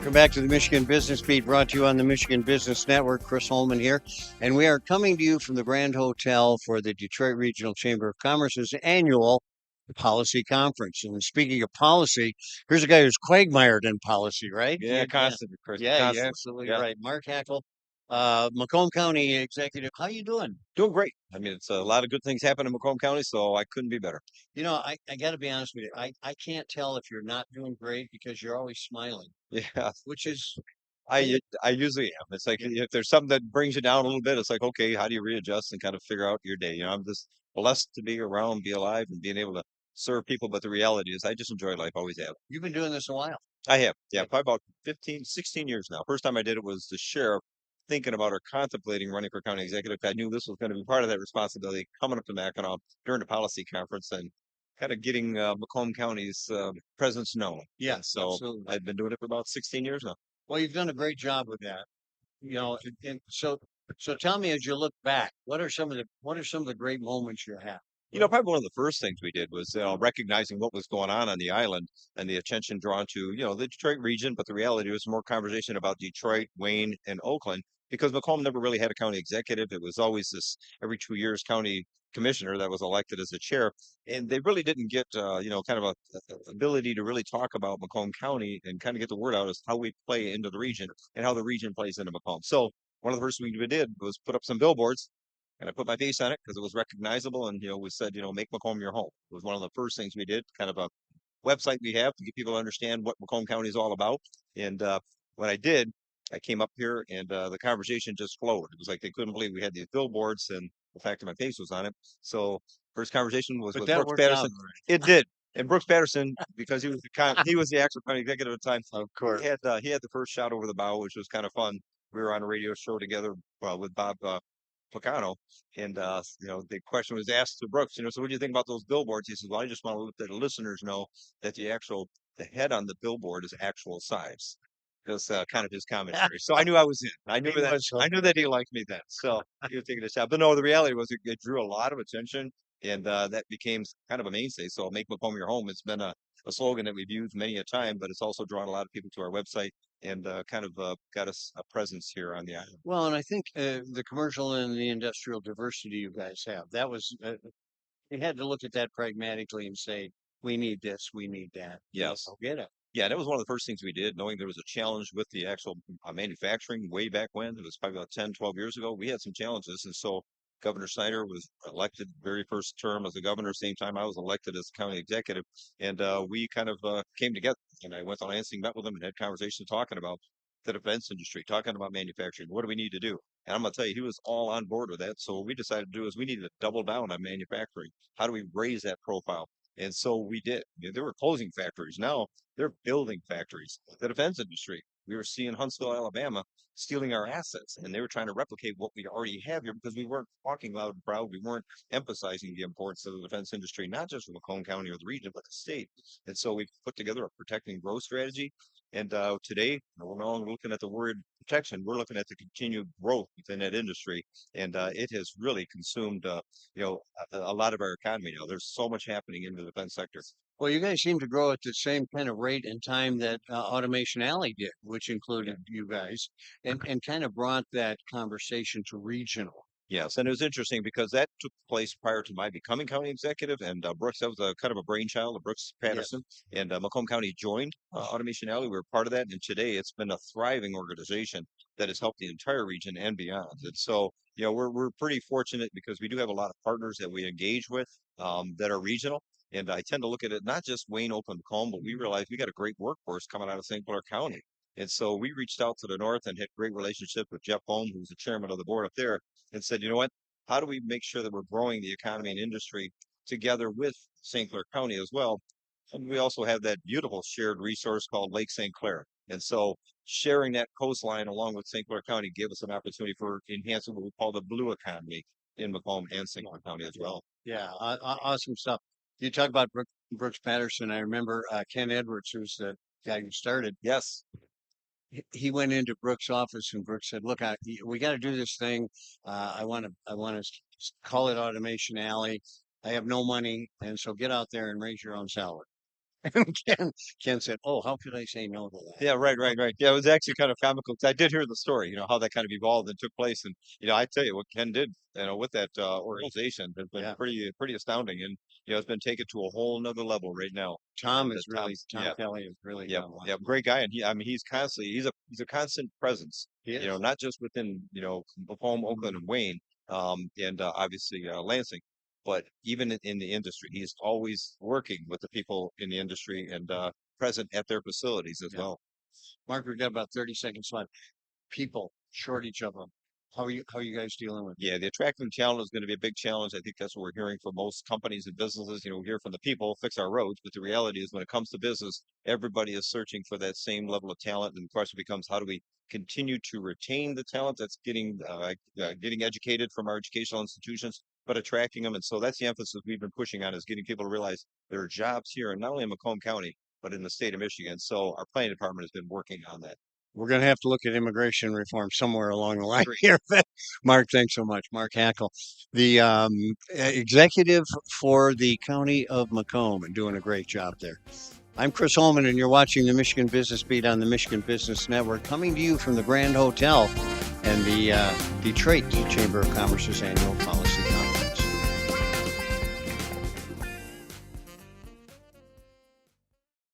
Welcome back to the Michigan Business Beat, brought to you on the Michigan Business Network. Chris Holman here, and we are coming to you from the Grand Hotel for the Detroit Regional Chamber of Commerce's annual policy conference. And speaking of policy, here's a guy who's quagmired in policy, right? Yeah, constantly, Chris. Yeah, you're Constantly. absolutely Yeah. right. Mark Hackel, Macomb County Executive. How you doing? Doing great. I mean, it's a lot of good things happen in Macomb County, so I couldn't be better. I got to be honest with you. I can't tell if you're not doing great because you're always smiling, Yeah. which is I usually am. It's like if there's something that brings you down a little bit, it's like, okay, how do you readjust and kind of figure out your day? I'm just blessed to be around, be alive, and being able to serve people. But the reality is I just enjoy life, always have. you've been doing this a while. I have. Yeah, probably about 15, 16 years now. First time I did it was the sheriff thinking about or contemplating running for county executive. I knew this was going to be part of that responsibility coming up to Mackinac during the policy conference and kind of getting Macomb County's presence known. Yeah, And so absolutely. I've been doing it for about 16 years now. Well, you've done a great job with that. And so tell me as you look back, what are some of the great moments you have? Probably one of the first things we did was recognizing what was going on the island and the attention drawn to, the Detroit region. But the reality was more conversation about Detroit, Wayne, and Oakland because Macomb never really had a county executive. It was always this every 2 years county commissioner that was elected as the chair. And they really didn't get, kind of a ability to really talk about Macomb County and kind of get the word out as how we play into the region and how the region plays into Macomb. So one of the first things we did was put up some billboards and I put my face on it because it was recognizable. And, we said, make Macomb your home. It was one of the first things we did, kind of a website we have to get people to understand what Macomb County is all about. And when I did, I came up here and the conversation just flowed. It was like they couldn't believe we had these billboards and the fact that my face was on it. So first conversation was But with that Brooks worked out, Patterson. all right. It did. And Brooks Patterson, because he was the actual county executive at the time, Of course. he had the first shot over the bow, which was kind of fun. We were on a radio show together with Bob Placano, and the question was asked to Brooks. So what do you think about those billboards? He says, "Well, I just want to let the listeners know that the head on the billboard is actual size." That's kind of his commentary. So I knew I was in. I knew He that. was I knew that he liked me then. So he was taking a shot. But no, the reality was it drew a lot of attention, and that became kind of a mainstay. So "Make Macomb your home." It's been a slogan that we've used many a time, but it's also drawn a lot of people to our website and kind of got us a presence here on the island. Well, and I think the commercial and the industrial diversity you guys have, that was you had to look at that pragmatically and say, we need this, we need that. Yes. Go get it. Yeah, that was one of the first things we did, knowing there was a challenge with the actual manufacturing way back when. It was probably about 10, 12 years ago. We had some challenges. And so Governor Snyder was elected very first term as the governor, same time I was elected as county executive. And we kind of came together. And I went to Lansing, met with him, and had conversations talking about the defense industry, talking about manufacturing. What do we need to do? And I'm going to tell you, he was all on board with that. So what we decided to do is we needed to double down on manufacturing. How do we raise that profile? And so we did. They were closing factories. Now they're building factories. The defense industry. We were seeing Huntsville, Alabama, stealing our assets, and they were trying to replicate what we already have here because we weren't talking loud and proud. We weren't emphasizing the importance of the defense industry, not just for Macomb County or the region, but the state. And so we put together a protecting growth strategy. And today, we're no longer looking at the word protection. We're looking at the continued growth within that industry, and it has really consumed, a lot of our economy now. There's so much happening in the defense sector. Well, you guys seem to grow at the same kind of rate and time that Automation Alley did, which included you guys, and kind of brought that conversation to regional. Yes, and it was interesting because that took place prior to my becoming county executive, and Brooks, that was a kind of a brainchild of Brooks Yes. Patterson, and Macomb County joined Automation Alley. We were part of that, and today it's been a thriving organization that has helped the entire region and beyond. And so, we're pretty fortunate because we do have a lot of partners that we engage with that are regional. And I tend to look at it not just Wayne, Oakland, Macomb, but we realize we got a great workforce coming out of St. Clair County. And so we reached out to the north and had great relationship with Jeff Holm, who's the chairman of the board up there, and said, you know what? How do we make sure that we're growing the economy and industry together with St. Clair County as well? And we also have that beautiful shared resource called Lake St. Clair. And so sharing that coastline along with St. Clair County gave us an opportunity for enhancing what we call the blue economy in Macomb and St. Clair County as well. Yeah, awesome stuff. You talk about Brooks Patterson. I remember Ken Edwards, who's the guy who started. Yes. He went into Brooks' office, and Brooks said, "Look, we got to do this thing. I want to call it Automation Alley. I have no money, and so get out there and raise your own salary." And Ken said, "Oh, how could I say no to that?" Yeah, right. Yeah, it was actually kind of comical 'cause I did hear the story, how that kind of evolved and took place. And, I tell you what Ken did, with that organization has been Yeah. pretty astounding. And, it's been taken to a whole nother level right now. Tom And is really, Tom yeah, Kelly is really yep, done well. yep, great guy. And I mean, he's a constant presence, He is. not just within, Macomb, Oakland, and Wayne, and obviously Lansing, but even in the industry. He's always working with the people in the industry and present at their facilities as Yeah. well. Mark, we've got about 30 seconds left. People, shortage of them. How are you guys dealing with it? Yeah, the attracting talent is going to be a big challenge. I think that's what we're hearing from most companies and businesses. We hear from the people, fix our roads, but the reality is when it comes to business, everybody is searching for that same level of talent. And the question becomes, how do we continue to retain the talent that's getting educated from our educational institutions, but attracting them? And so that's the emphasis we've been pushing on, is getting people to realize there are jobs here, and not only in Macomb County, but in the state of Michigan. So our planning department has been working on that. We're going to have to look at immigration reform somewhere along the line here. Mark, thanks so much. Mark Hackel, the executive for the county of Macomb, and doing a great job there. I'm Chris Holman, and you're watching the Michigan Business Beat on the Michigan Business Network, coming to you from the Grand Hotel and the Detroit Chamber of Commerce's annual policy